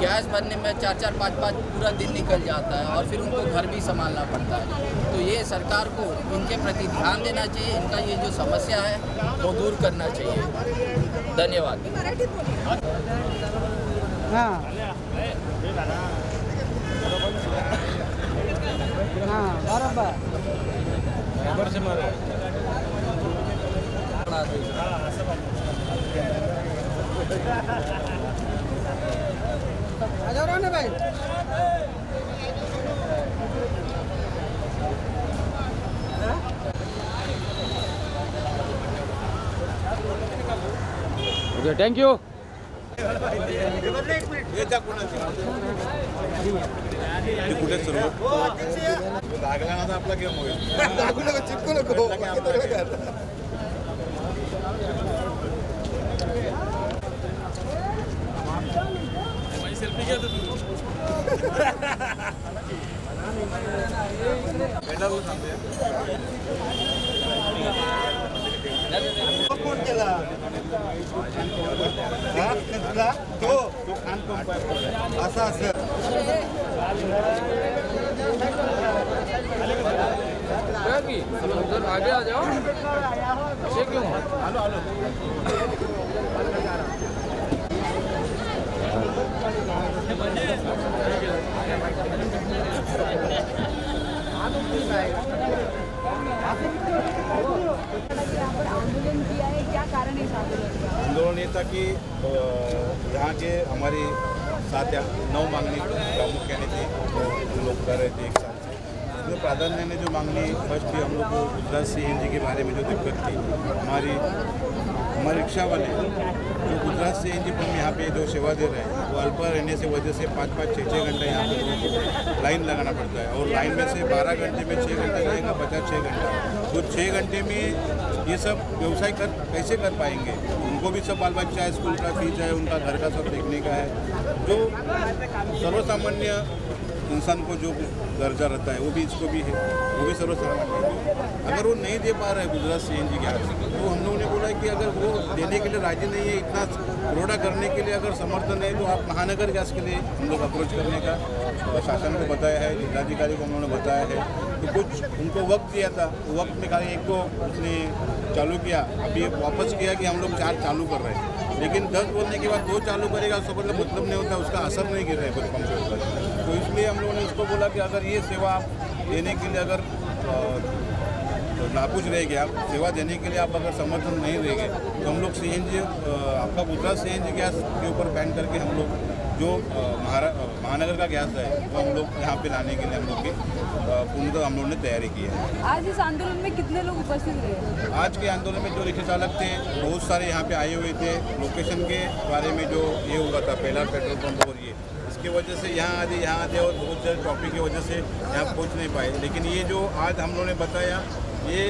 गैस भरने में 4-4, 5-5 पूरा दिन निकल जाता है और फिर उनको घर भी संभालना पड़ता है. तो ये सरकार को इनके प्रति ध्यान देना चाहिए. इनका ये जो समस्या है वो दूर करना चाहिए. धन्यवाद. भाई ओके, थैंक यू. कुठे सुरू लागला आपला गेम होईल चिपकू नको सेल्फी घ्या कोण केला तो असं असं आगे आ जाओ क्यों आंदोलन किया है, क्या कारण है इस आंदोलन का? आंदोलन ये था कि यहाँ के हमारी 7 या 9 मांगनी प्रामुख्याने थी जो लोग कर रहे थे एक साल से। इसमें प्राधान्य ने जो मांगनी फर्स्ट थी, हम लोग को गुजरात CNG के बारे में जो दिक्कत थी, हमारे रिक्शा वाले जो गुजरात CNG पर यहाँ पे जो सेवा दे रहे हैं वो अल्प रहने से वजह से 5-5, 6-6 घंटे यहाँ पे लोगों को लाइन लगाना पड़ता है और लाइन में से 12 घंटे में 6 घंटे लगेगा, बचा 6 घंटा। तो 6 घंटे में ये सब व्यवसाय कैसे कर पाएंगे? उनको भी सब बाल बच्चा है, स्कूल का फीस है, उनका घर का सब देखने का है। जो सर्वसामान्य इंसान को जो दर्जा रहता है वो भी इसको भी है, वो भी सर्वसामान्य है। अगर वो नहीं दे पा रहे हैं गुजरात CNG गैस, तो हम लोगों ने बोला कि अगर वो देने के लिए राजी नहीं है, इतना पुरोड़ा करने के लिए अगर समर्थन है, तो आप महानगर गैस के लिए हम लोग अप्रोच करने का शासन को बताया है, जिलाधिकारी को हम लोगों ने बताया है। तो कुछ उनको वक्त दिया था, वक्त में खाली एक को उसने चालू किया, अभी वापस किया कि हम लोग 4 चालू कर रहे हैं, लेकिन 10 बोलने के बाद 2 चालू करेगा उसका मतलब नहीं होता, उसका असर नहीं गिर रहा है कुछ पंप के ऊपर। तो इसलिए हम लोगों ने उसको बोला कि अगर ये सेवा देने के लिए अगर नाखुश रहेंगे, आप सेवा देने के लिए आप अगर समर्थन नहीं रहेंगे, तो हम लोग CNG आपका गुजरात CNG गैस के ऊपर बैन करके हम लोग जो महानगर का गैस है वो हम लोग यहाँ पे लाने के लिए हम लोग की पूर्णतः हम लोगों ने तैयारी की है। आज इस आंदोलन में कितने लोग उपस्थित रहे? आज के आंदोलन में जो रिक्शा चालक थे बहुत सारे यहाँ पे आए हुए थे। लोकेशन के बारे में जो ये हुआ था पहला पेट्रोल पंप और ये इसकी वजह से यहाँ आते और बहुत सारे ट्रैफिक की वजह से यहाँ पहुँच नहीं पाए। लेकिन ये जो आज हम लोगों ने बताया ये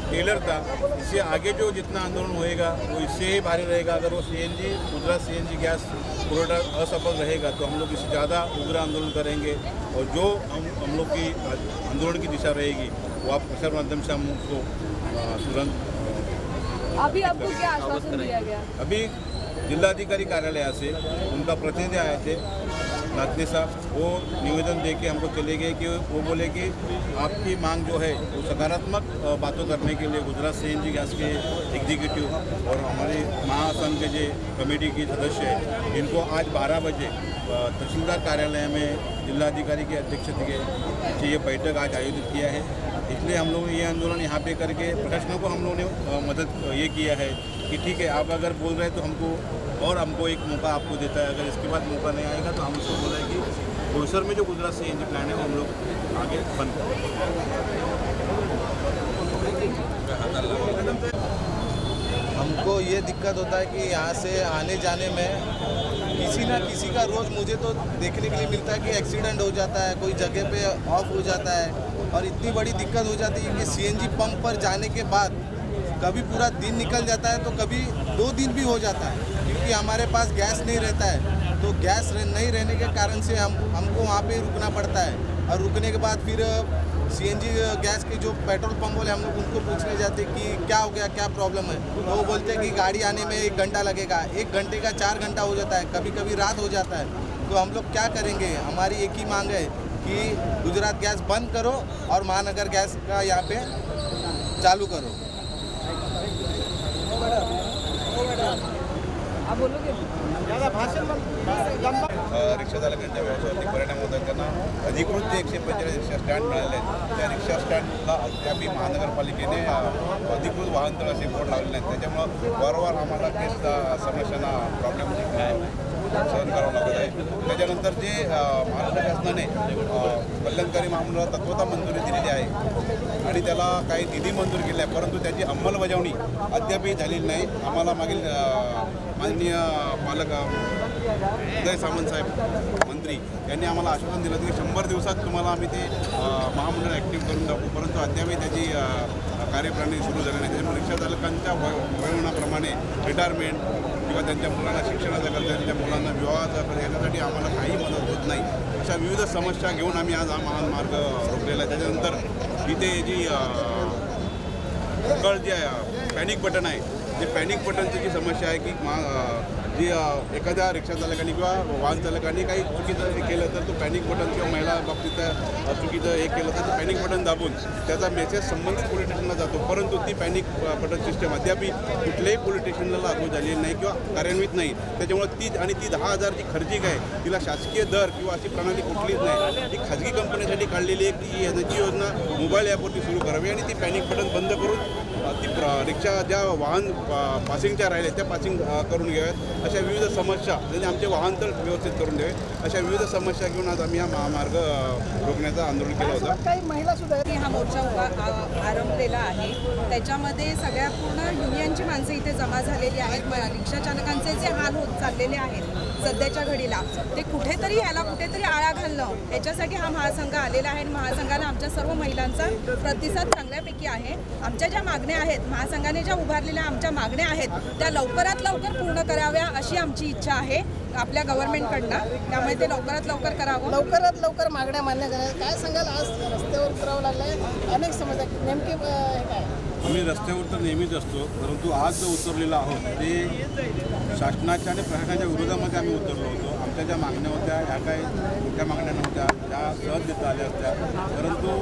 टेलर था, इससे आगे जो जितना आंदोलन होएगा वो इससे ही भारी रहेगा। अगर वो CNG गुजरात CNG गैस पुरवठा असफल रहेगा तो हम लोग इससे ज़्यादा उग्र आंदोलन करेंगे और जो हम लोग की आंदोलन की दिशा रहेगी वो आप प्रसार माध्यम से हम उसको तुरंत। अभी आपको क्या आश्वासन दिया गया? अभी जिलाधिकारी कार्यालय से उनका प्रतिनिधि आए थे नाथने साहब, वो निवेदन दे के हमको चले गए कि वो बोले कि आपकी मांग जो है वो सकारात्मक बातों करने के लिए गुजरात CNG गैस के एग्जीक्यूटिव और हमारे महासंघ के जो कमेटी के सदस्य हैं इनको आज 12 बजे तहसीलदार कार्यालय में जिलाधिकारी की अध्यक्षता के ये बैठक आज आयोजित किया है। इसलिए हम लोग ये आंदोलन यहाँ पे करके प्रशासन को हम लोगों ने मदद ये किया है कि ठीक है आप अगर बोल रहे हैं तो हमको एक मौका आपको देता है। अगर इसके बाद मौका नहीं आएगा तो हम उसको बोला है कि बोईसर में जो गुजरात CNG प्लान है वो हम लोग आगे बंद करेंगे। हमको ये दिक्कत होता है कि यहाँ से आने जाने में किसी ना किसी का रोज़ मुझे तो देखने के लिए मिलता है कि एक्सीडेंट हो जाता है, कोई जगह पे ऑफ हो जाता है और इतनी बड़ी दिक्कत हो जाती है कि CNG पंप पर जाने के बाद कभी पूरा दिन निकल जाता है तो कभी 2 दिन भी हो जाता है क्योंकि हमारे पास गैस नहीं रहता है। तो गैस नहीं रहने के कारण से हमको वहाँ पे रुकना पड़ता है और रुकने के बाद फिर CNG गैस के जो पेट्रोल पंप वाले हम लोग उनको पूछने जाते कि क्या हो गया, क्या प्रॉब्लम है, तो वो बोलते हैं कि गाड़ी आने में 1 घंटा लगेगा। 1 घंटे का 4 घंटा हो जाता है, कभी कभी रात हो जाता है। तो हम लोग क्या करेंगे? हमारी एक ही मांग है कि गुजरात गैस बंद करो और महानगर गैस का यहाँ पे चालू करो। रिक्षा चालकांच्या व्यवसायावरती परिणाम होत आहे। त्यांना अधिकृत जे 145 रिक्षा स्टँड मिळाले आहेत त्या रिक्षा स्टँडला अद्यापही महानगरपालिकेने अधिकृत वाहनतळ असे बोर्ड लावलेले आहेत। त्याच्यामुळं वारंवार आम्हाला तेच समस्यांना प्रॉब्लेम आहे। सहन करावं लागत आहे. त्याच्यानंतर जे महाराष्ट्र शासनाने कल्याणकारी महामंडळाला तत्वता मंजुरी दिलेली आहे आणि त्याला काही निधी मंजूर केला आहे, परंतु त्याची अंमलबजावणी अद्यापही झालेली नाही. आम्हाला मागील माननीय पालक उदय सामंत साहेब मंत्री यांनी आम्हाला आश्वासन दिलं की 100 दिवसात तुम्हाला आम्ही ते महामंडळ ॲक्टिव्ह करून टाकू, परंतु अद्यापही त्याची कार्यप्रणाली सुरू झाली नाही. त्याच्यामुळे रिक्षा चालकांच्या वयोमानाप्रमाणे रिटायरमेंट किंवा त्यांच्या मुलांना शिक्षणाचा खर्च, त्यांच्या मुलांना विवाहाचा खर्च याच्यासाठी आम्हाला काही मदत होत नाही. अशा विविध समस्या घेऊन आम्ही आज हा महामार्ग रोखलेला आहे. त्याच्यानंतर इथे जी कळ जे पॅनिक बटन आहे, जे पॅनिक बटनची जी समस्या आहे की जी एखाद्या रिक्षा चालकांनी किंवा वाहन चालकांनी काही चुकीचं केलं तर तो पॅनिक बटन किंवा महिला बाबतीत चुकीचं हे केलं तर ते पॅनिक बटन दाबून त्याचा मेसेज संबंधित पोलीस स्टेशनला जातो, परंतु ती पॅनिक बटन सिस्टम अद्याप कुठल्याही पोलीस स्टेशनला लागू झालेली नाही किंवा कार्यान्वित नाही. त्याच्यामुळे ती 10,000 जी खर्चिक आहे तिला शासकीय दर किंवा अशी प्रणाली कुठलीच नाही. ती खाजगी कंपनीसाठी काढलेली एक ती योजना मोबाईल ॲपवरती सुरू करावी आणि ती पॅनिक बटन बंद करून ती रिक्षा ज्या वाहन पासिंगच्या राहिले त्या पासिंग करून घ्याव्यात. अशा विविध समस्या म्हणजे आमचे वाहन तर व्यवस्थित करून द्यावे. अशा विविध समस्या घेऊन आज आम्ही हा महामार्ग रोखण्याचं आंदोलन केलं होतं. काही महिला सुद्धा हा मोर्चा आरंभलेला आहे. त्याच्यामध्ये सगळ्या पूर्ण युनियनची माणसं इथे जमा झालेली आहेत. रिक्षा चालकांचे जे हाल होत चाललेले आहेत सध्याच्या घडीला ते कुठेतरी आळा घालणं याच्यासाठी हा महासंघ आलेला आहे. महासंघाला आमच्या सर्व महिलांचा प्रतिसाद चांगल्यापैकी आहे. आमच्या ज्या मागण्या आहेत, महासंघाने ज्या उभारलेल्या आमच्या मागण्या आहेत त्या लवकरात लवकर पूर्ण कराव्या अशी आमची इच्छा आहे आपल्या गव्हर्नमेंटकडनं. त्यामुळे ते लवकरात लवकर करावं. लवकरात लवकर मागण्या मान्य करायला काय सांगाल? आज रस्त्यावर उतरावं लागलंय, अनेक समस्या नेमके काय? आम्ही रस्त्यावर तर नेहमीच असतो, परंतु आज जो उतरलेलो आहोत ते शासनाच्या आणि प्रशासनाच्या विरोधामध्ये आम्ही उतरलो होतो. आमच्या ज्या मागण्या होत्या ह्या काही मोठ्या मागण्या नव्हत्या, त्या सहज देता आल्या होत्या, परंतु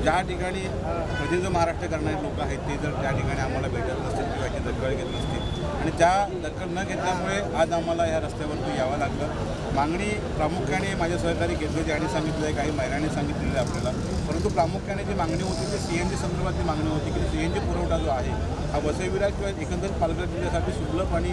ज्या ठिकाणी प्रतिनिधित्व महाराष्ट्र करणारे लोक आहेत ते जर त्या ठिकाणी आम्हाला भेटत नसतील किंवा याची दखल घेत नसतील आणि त्या दखल न घेतल्यामुळे आज आम्हाला या रस्त्यावरती यावं लागलं. मागणी प्रामुख्याने माझे सहकारी घेतलेली आणि सांगितलं आहे, काही महिलांनी सांगितलेलं आहे आपल्याला, परंतु प्रामुख्याने जी मागणी होती ती CNG संदर्भातली मागणी होती की CNG पुरवठा जो आहे हा वसई विरार किंवा एकंदरीत पालघर जिल्ह्यासाठी सुलभ आणि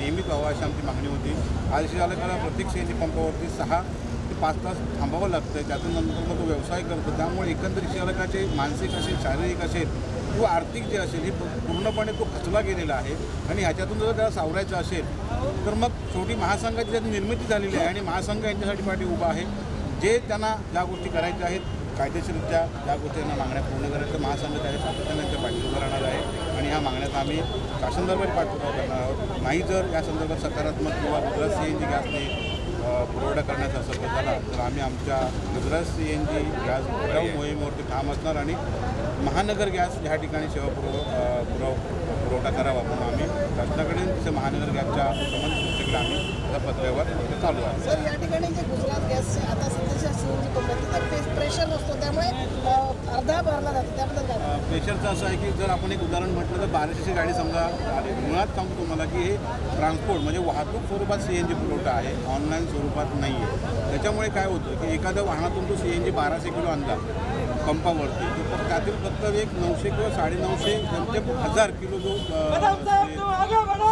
नियमित व्हावा अशी आमची मागणी होती. आज चालकाला प्रत्येक CNG पंपावरती 6 ते 5 तास थांबावं लागतं. त्यातून नंतर मग तो व्यवसाय करतो. त्यामुळे एकंदरीत चालकाचे मानसिक असेल, शारीरिक असेल किंवा आर्थिक जे असेल हे पूर्णपणे तो खचला गेलेला आहे आणि ह्याच्यातून जर त्याला सावरायचं असेल तर मग शेवटी महासंघाची त्याची निर्मिती झालेली आहे आणि महासंघ यांच्यासाठी पाठी उभा आहे. जे त्यांना ज्या गोष्टी करायच्या आहेत कायदेशीररित्या ज्या गोष्टी त्यांना मागण्या पूर्ण करायच्या महासंघ त्याच्या सातत्याने त्यांच्या पाठी उभं राहणार आहे आणि ह्या मागण्यात आम्ही शासनदरबारी पाठपुरावा करणार आहोत. नाही जर या संदर्भात सकारात्मक किंवा गुजरात CNG गॅसने पुरवठा करण्याचा सफल झाला तर आम्ही आमच्या गुजरात CNG गॅस पुरवठा मोहिमेवरती ठाम असणार आणि महानगर गॅस ह्या ठिकाणी सेवा पुरवठा करावा म्हणून आम्ही शासनाकडे महानगर गॅसच्या संबंधित संस्थेकडे आम्ही त्या पत्र्यावर चालू आहे. सर या ठिकाणी जे गुजरात गॅस आता सध्याच्या CNG कंपनी प्रेशर नसतो त्यामुळे अर्धा भरला जातो, त्याबद्दल काय? प्रेशरचं असं आहे की जर आपण एक उदाहरण म्हटलं तर 1200ची गाडी समजा आली, मुळात सांगतो तुम्हाला की हे ट्रान्सपोर्ट म्हणजे वाहतूक स्वरूपात CNG पुरवठा आहे, ऑनलाईन स्वरूपात नाही आहे. त्याच्यामुळे काय होतं की एखाद्या वाहनातून तो CNG 1200 किलो आणला पंपावरती तर त्यातील फक्त एक 900 किंवा 950 त्यांचे 1000 किलो जो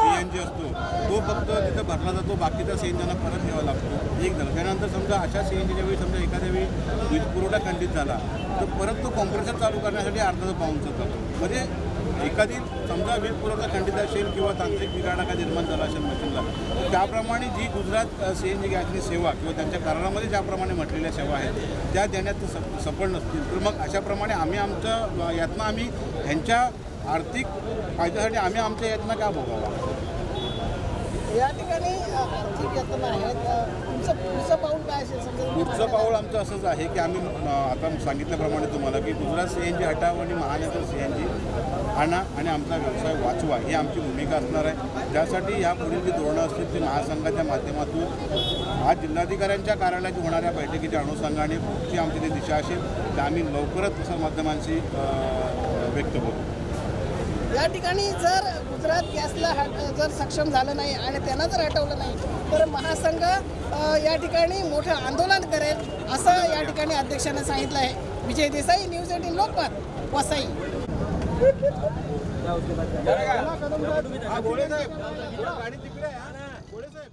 CNG असतो तो फक्त तिथं भरला जातो, बाकीचा CNGना परत घ्यावा लागतो. एक झालं. त्यानंतर समजा अशा CNGच्या वेळी समजा एखाद्या वेळी वीज पुरवठा खंडित झाला तर परत तो कॉम्प्रेसर चालू करण्यासाठी अर्धा पाऊण जातो. म्हणजे एखादी समजा वीज पुरवठा खंडित असेल किंवा तांत्रिक बिघाडा का निर्माण झाला असेल मशीनला तर त्याप्रमाणे जी गुजरात CNG गॅसची सेवा किंवा त्यांच्या करारामध्ये ज्याप्रमाणे म्हटलेल्या सेवा आहेत त्या देण्यात सफळ नसतील तर मग अशाप्रमाणे आम्ही आमच्या यातनं आम्ही ह्यांच्या आर्थिक फायद्यासाठी आम्ही आमच्या यातनं का भोगावा. या ठिकाणी आर्थिक यातना आहेत, तुमचं पुढचं पाऊल काय असेल? पुढचं पाऊल आमचं असंच आहे की आम्ही आता सांगितल्याप्रमाणे तुम्हाला की गुजरात CNG हटाव आणि महानगर CNG आणा आणि आमचा व्यवसाय वाचवा ही आमची भूमिका असणार आहे. त्यासाठी ह्यापुढील जी धोरणं असतील ती महासंघाच्या माध्यमातून आज जिल्हाधिकाऱ्यांच्या कार्यालयात होणाऱ्या बैठकीच्या अनुषंगाने पुढची आमची जी दिशा असेल तर आम्ही लवकरच प्रसारमाध्यमांशी व्यक्त करू. या ठिकाणी जर गुजरात गॅसला जर सक्षम झालं नाही आणि त्यांना जर हटवलं नाही तर महासंघ या ठिकाणी मोठं आंदोलन करेल असं या ठिकाणी अध्यक्षांनी सांगितलं आहे. विजय देसाई, न्यूज 18 लोकमत, वसई. गोळे साहेब गाडी तिकडे आहे. गोळे साहेब